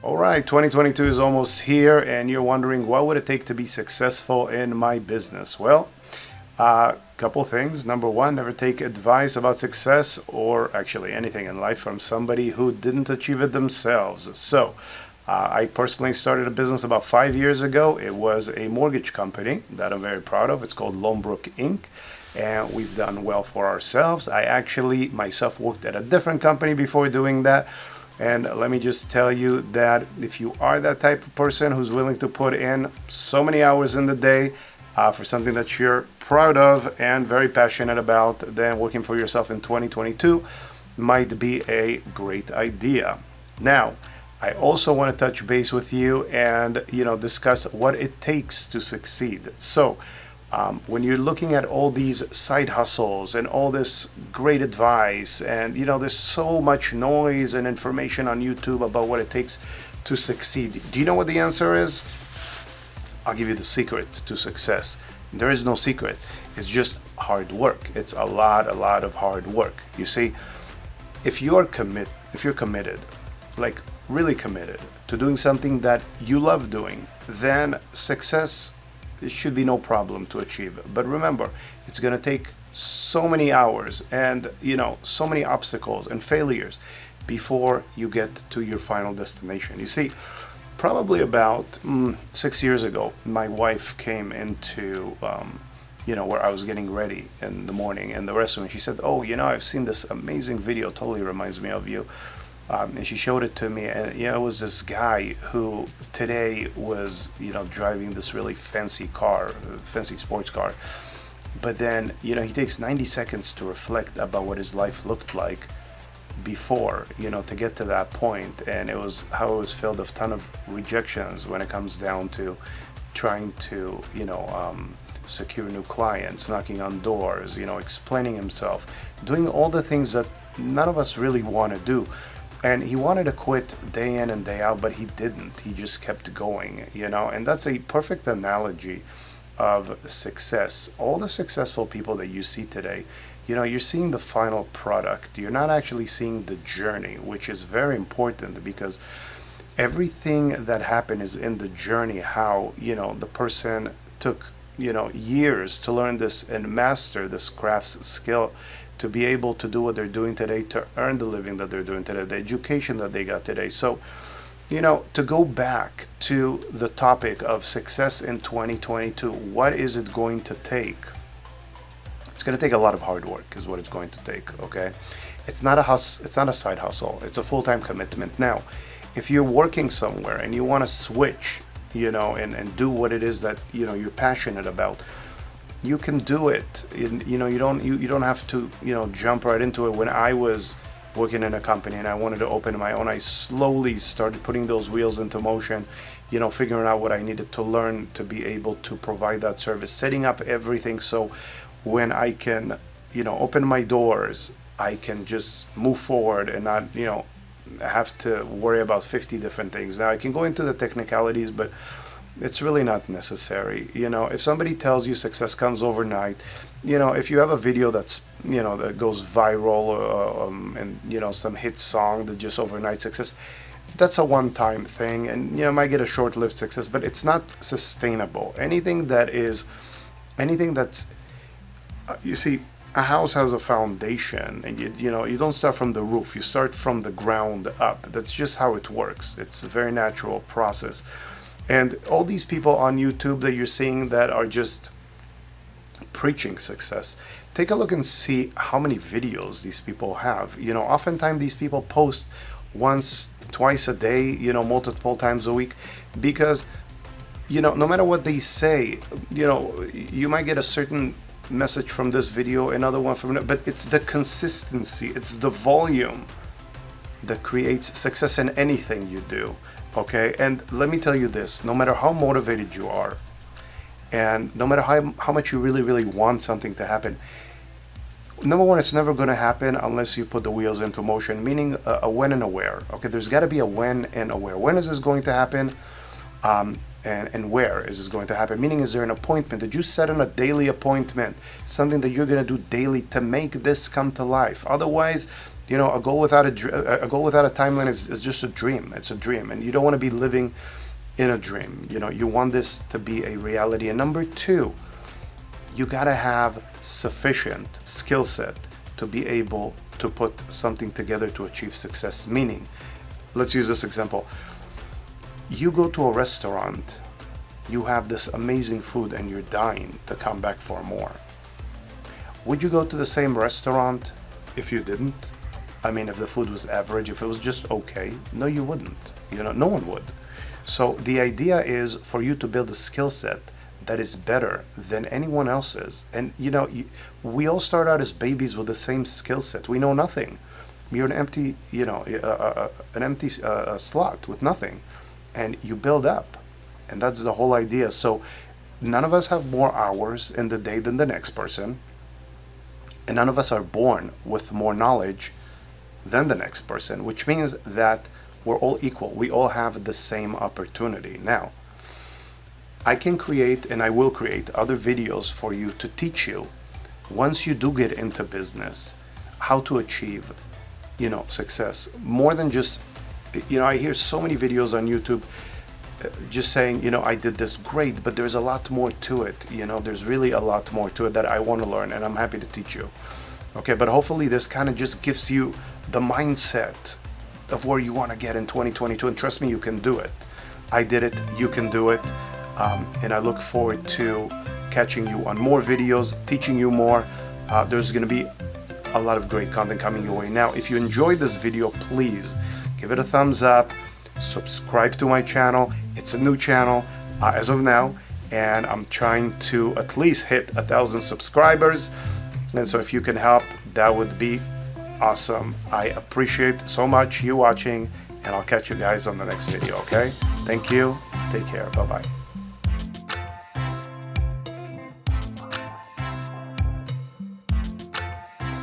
All right, 2022 is almost here, and you're wondering what would it take to be successful in my business? Well, couple things. Number one, never take advice about success or actually anything in life from somebody who didn't achieve it themselves. So, I personally started a business about 5 years ago. It was a mortgage company that I'm very proud of. It's called Loanbrook Inc. And we've done well for ourselves. I actually myself worked at a different company before doing that. And let me just tell you that if you are that type of person who's willing to put in so many hours in the day for something that you're proud of and very passionate about, then working for yourself in 2022 might be a great idea. Now, I also want to touch base with you and discuss what it takes to succeed. So, when you're looking at all these side hustles and all this great advice, and there's so much noise and information on YouTube about what it takes to succeed. Do you know what the answer is? I'll give you the secret to success. There is no secret. It's just hard work. It's a lot of hard work. You see, if you're committed, like really committed to doing something that you love doing, then success, it should be no problem to achieve. But remember, it's going to take so many hours and so many obstacles and failures before you get to your final destination. You see, probably about 6 years ago, my wife came into where I was getting ready in the morning in the restaurant. She said, "Oh, I've seen this amazing video, totally reminds me of you." And she showed it to me, and it was this guy who today was driving this really fancy car, fancy sports car, but then he takes 90 seconds to reflect about what his life looked like before to get to that point, and it was how it was filled with ton of rejections when it comes down to trying to secure new clients, knocking on doors, explaining himself, doing all the things that none of us really want to do. And he wanted to quit day in and day out, but he didn't. He just kept going, and that's a perfect analogy of success. All the successful people that you see today, you're seeing the final product. You're not actually seeing the journey, which is very important, because everything that happened is in the journey. How, the person took, years to learn this and master this crafts skill, to be able to do what they're doing today, to earn the living that they're doing today, the education that they got today. So, to go back to the topic of success in 2022, what is it going to take? It's going to take a lot of hard work is what it's going to take, okay? It's not a side hustle. It's a full-time commitment. Now, if you're working somewhere and you want to switch, and do what it is that, you're passionate about, you can do it. You don't have to jump right into it. When I was working in a company and I wanted to open my own, I slowly started putting those wheels into motion, figuring out what I needed to learn to be able to provide that service, setting up everything so when I can open my doors, I can just move forward and not have to worry about 50 different things. Now I can go into the technicalities, but it's really not necessary. If somebody tells you success comes overnight, if you have a video that's that goes viral, and some hit song that just overnight success, that's a one-time thing, and might get a short-lived success, but it's not sustainable. Anything that's you see, a house has a foundation, and you don't start from the roof, you start from the ground up. That's just how it works. It's a very natural process. And all these people on YouTube that you're seeing that are just preaching success, take a look and see how many videos these people have. Oftentimes these people post once, twice a day, multiple times a week, because, no matter what they say, you might get a certain message from this video, another one from it, but it's the consistency, it's the volume that creates success in anything you do. Okay, and let me tell you this, no matter how motivated you are, and no matter how much you really want something to happen, number one, it's never going to happen unless you put the wheels into motion, meaning a when and a where. Okay, there's got to be a when and a where. When is this going to happen? And where is this going to happen? Meaning, is there an appointment? Did you set on a daily appointment? Something that you're going to do daily to make this come to life? Otherwise, You know, a goal without a timeline is just a dream. It's a dream, and you don't want to be living in a dream. You know, you want this to be a reality. And number two, you gotta have sufficient skill set to be able to put something together to achieve success. Meaning, let's use this example. You go to a restaurant, you have this amazing food, and you're dying to come back for more. Would you go to the same restaurant if you didn't? I mean, if the food was average, if it was just okay? No, you wouldn't. You know, no one would. So the idea is for you to build a skill set that is better than anyone else's. And you know, we all start out as babies with the same skill set. We know nothing. You're an empty, an empty slot with nothing, and you build up, and that's the whole idea. So none of us have more hours in the day than the next person, and none of us are born with more knowledge than the next person, which means that we're all equal. We all have the same opportunity. Now, I can create and I will create other videos for you to teach you, once you do get into business, how to achieve, success. More than just, I hear so many videos on YouTube just saying, I did this great, but there's a lot more to it. There's really a lot more to it that I want to learn, and I'm happy to teach you. Okay, but hopefully this kind of just gives you the mindset of where you want to get in 2022, and trust me, you can do it. I did it, you can do it, and I look forward to catching you on more videos, teaching you more. There's going to be a lot of great content coming your way. Now, if you enjoyed this video, please give it a thumbs up, subscribe to my channel. It's a new channel as of now, and I'm trying to at least hit 1,000 subscribers, and so if you can help, that would be awesome. I appreciate so much you watching, and I'll catch you guys on the next video. Okay, thank you, take care, bye bye.